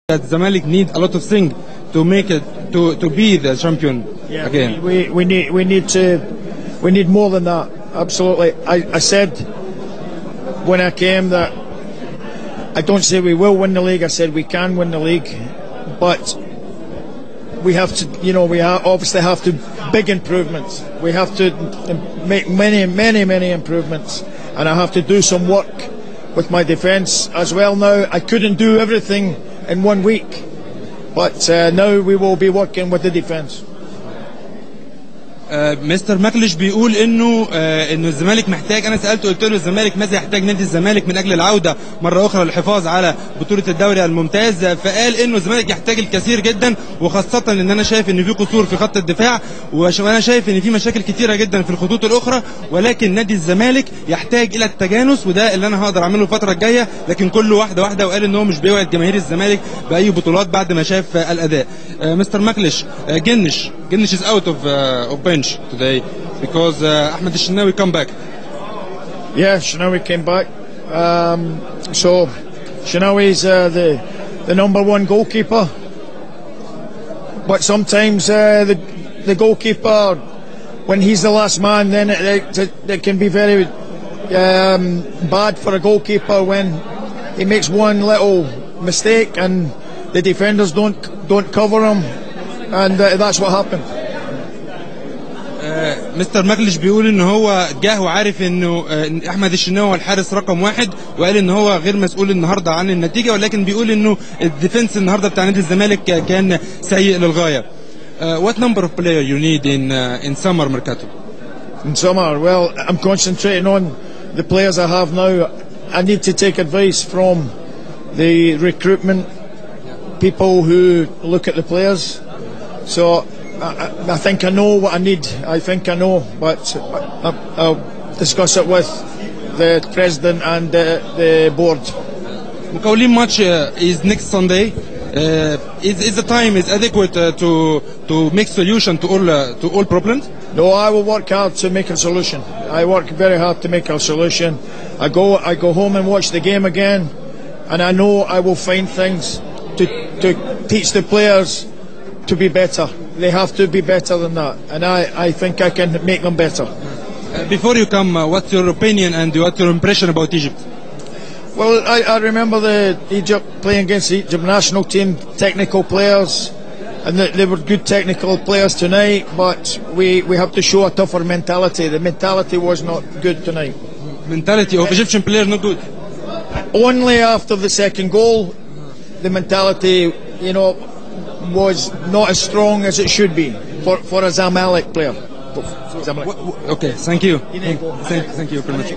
that Zamalek need a lot of things to make it to be the champion again. We need more than that. Absolutely. I said when I came that I don't say we will win the league. I said we can win the league, but we have to. We obviously have to big improvements. We have to make many improvements, and I have to do some work with my defence as well. Now I couldn't do everything in 1 week, but now we will be working with the defence. مستر ماكليش بيقول انه الزمالك محتاج. انا سالته قلت له الزمالك ماذا يحتاج نادي الزمالك من اجل العوده مره اخرى للحفاظ على بطوله الدوري الممتاز، فقال انه الزمالك يحتاج الكثير جدا، وخاصه ان انا شايف ان في قصور في خط الدفاع، وانا شايف ان في مشاكل كثيره جدا في الخطوط الاخرى، ولكن نادي الزمالك يحتاج الى التجانس، وده اللي انا هقدر اعمله الفتره الجايه، لكن كله واحده واحده. وقال ان هو مش بيوعد جماهير الزمالك باي بطولات بعد ما شاف الاداء. مستر ماكليش, Gennish is out of bench today because Ahmed Shinawi come back. Yeah, Shinawi came back. So Shinawi is the number one goalkeeper, but sometimes the goalkeeper, when he's the last man, then it can be very bad for a goalkeeper when he makes one little mistake and the defenders don't cover him, and that's what happened. مستر ماكليش بيقول ان هو جه وعارف انه احمد الشناوي هو الحارس رقم 1، وقال ان هو غير مسؤول النهارده عن النتيجه، ولكن بيقول انه الديفنس النهارده بتاع نادي الزمالك كان سيء للغايه. What number of player you need in summer mercato? In summer, well, I'm concentrating on the players I have now. I need to take advice from the recruitment people who look at the players. So I think I know what I need. I think I know, but I'll discuss it with the president and the board. Mukawlim match is next Sunday. Is the time is adequate to make solution to all problems? No, I will work hard to make a solution. I work very hard to make a solution. I go home and watch the game again, and I know I will find things to teach the players to be better. They have to be better than that, and I think I can make them better. Before you come, what's your opinion and what's your impression about Egypt? Well, I remember Egypt playing against the Egypt national team, technical players, and they were good technical players tonight, but we have to show a tougher mentality. The mentality was not good tonight. Mentality of Egyptian players not good? Only after the second goal, the mentality, was not as strong as it should be for a Zamalek player. Okay, thank you. Thank you very much.